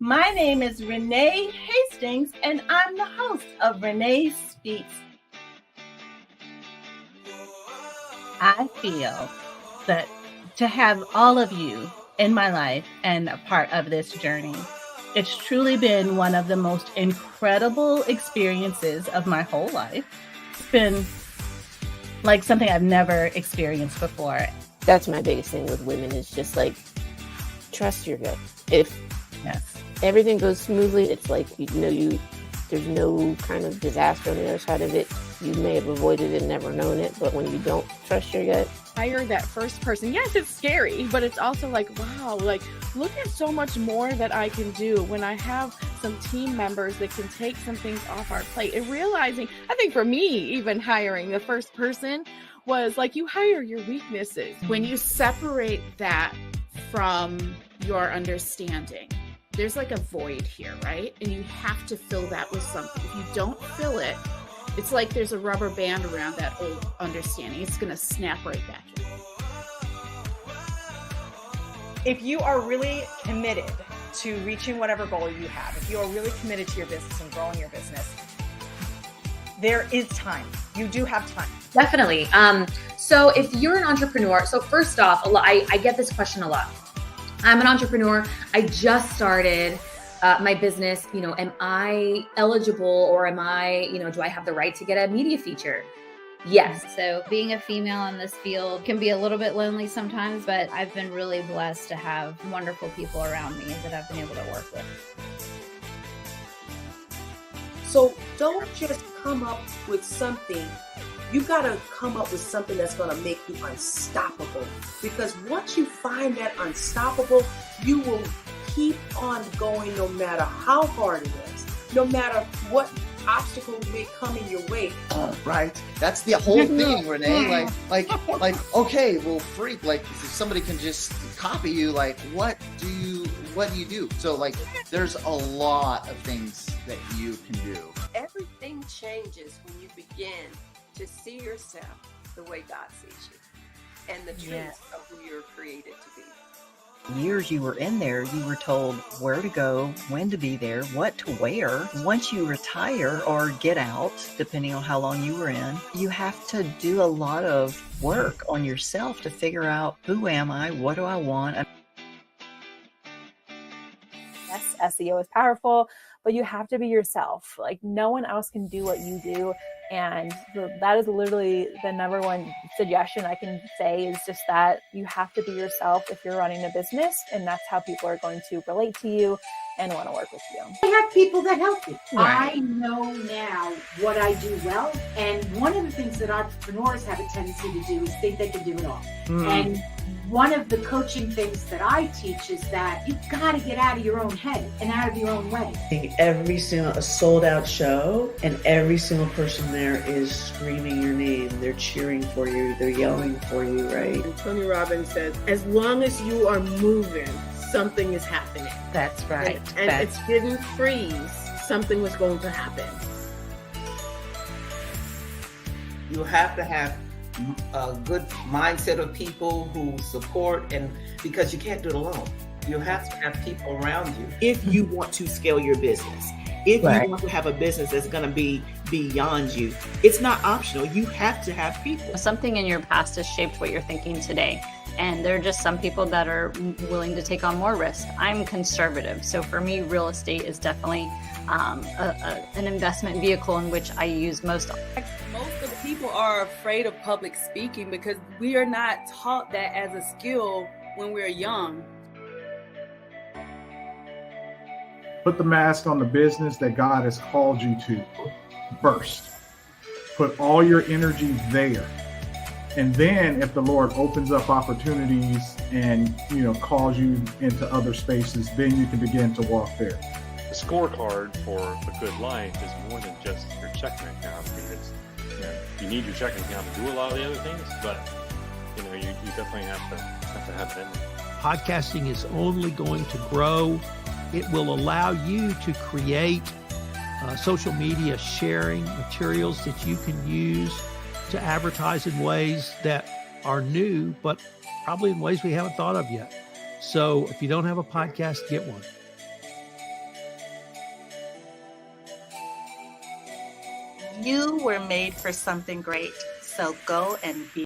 My name is Renee Hastings, and I'm the host of Renee Speaks. I feel that to have all of you in my life and a part of this journey, it's truly been one of the most incredible experiences of my whole life. It's been like something I've never experienced before. That's my biggest thing with women is just like, trust your gut. If everything goes smoothly, it's like, there's no kind of disaster on the other side of it. You may have avoided it and never known it, but when you don't trust your gut. Hire that first person. Yes, it's scary, but it's also like, wow, like look at so much more that I can do when I have some team members that can take some things off our plate. And realizing, I think for me, even hiring the first person was like, you hire your weaknesses. When you separate that from your understanding, there's like a void here, right? And you have to fill that with something. If you don't fill it, it's like there's a rubber band around that old understanding. It's going to snap right back in. If you are really committed to reaching whatever goal you have, if you are really committed to your business and growing your business, there is time. You do have time. Definitely. So if you're an entrepreneur, so first off, I get this question a lot. I'm an entrepreneur. I just started my business. Am I eligible, or am I, do I have the right to get a media feature? Yes. So being a female in this field can be a little bit lonely sometimes, but I've been really blessed to have wonderful people around me that I've been able to work with. So don't just come up with something. You got to come up with something that's going to make you unstoppable. Because once you find that unstoppable, you will keep on going no matter how hard it is, no matter what obstacles may come in your way. Right. That's the whole thing, Renee. Like, okay, well, freak. Like, if somebody can just copy you, like, what do you do? So, like, there's a lot of things that you can do. Everything changes when you begin to see yourself the way God sees you and the truth of who you're created to be. Years you were in there, you were told where to go, when to be there, what to wear. Once you retire or get out, depending on how long you were in, you have to do a lot of work on yourself to figure out, who am I? What do I want? Yes, SEO is powerful, but you have to be yourself. Like, no one else can do what you do. And that is literally the number one suggestion I can say, is just that you have to be yourself if you're running a business, and that's how people are going to relate to you and want to work with you. I have people that help me. Right. I know now what I do well, and one of the things that entrepreneurs have a tendency to do is think they can do it all. And one of the coaching things that I teach is that you've got to get out of your own head and out of your own way. I think every single a sold out show, and every single person there is screaming your name. They're cheering for you. They're yelling for you, right? And Tony Robbins says, as long as you are moving, something is happening. That's right. And if it didn't freeze, something was going to happen. You have to have a good mindset of people who support, and because you can't do it alone. You have to have people around you. If you want to scale your business, if you want to have a business that's going to be beyond you, it's not optional. You have to have people. Something in your past has shaped what you're thinking today. And there are just some people that are willing to take on more risk. I'm conservative. So for me, real estate is definitely an investment vehicle in which I use most. Most of the people are afraid of public speaking because we are not taught that as a skill when we're young. Put the mask on the business that God has called you to first. Put all your energy there. And then if the Lord opens up opportunities and, calls you into other spaces, then you can begin to walk there. The scorecard for a good life is more than just your checking account. Because you need your checking account to do a lot of the other things, but you definitely have to have it in there. Podcasting is only going to grow. It will allow you to create social media sharing materials that you can use to advertise in ways that are new, but probably in ways we haven't thought of yet. So if you don't have a podcast, get one. You were made for something great. So go and be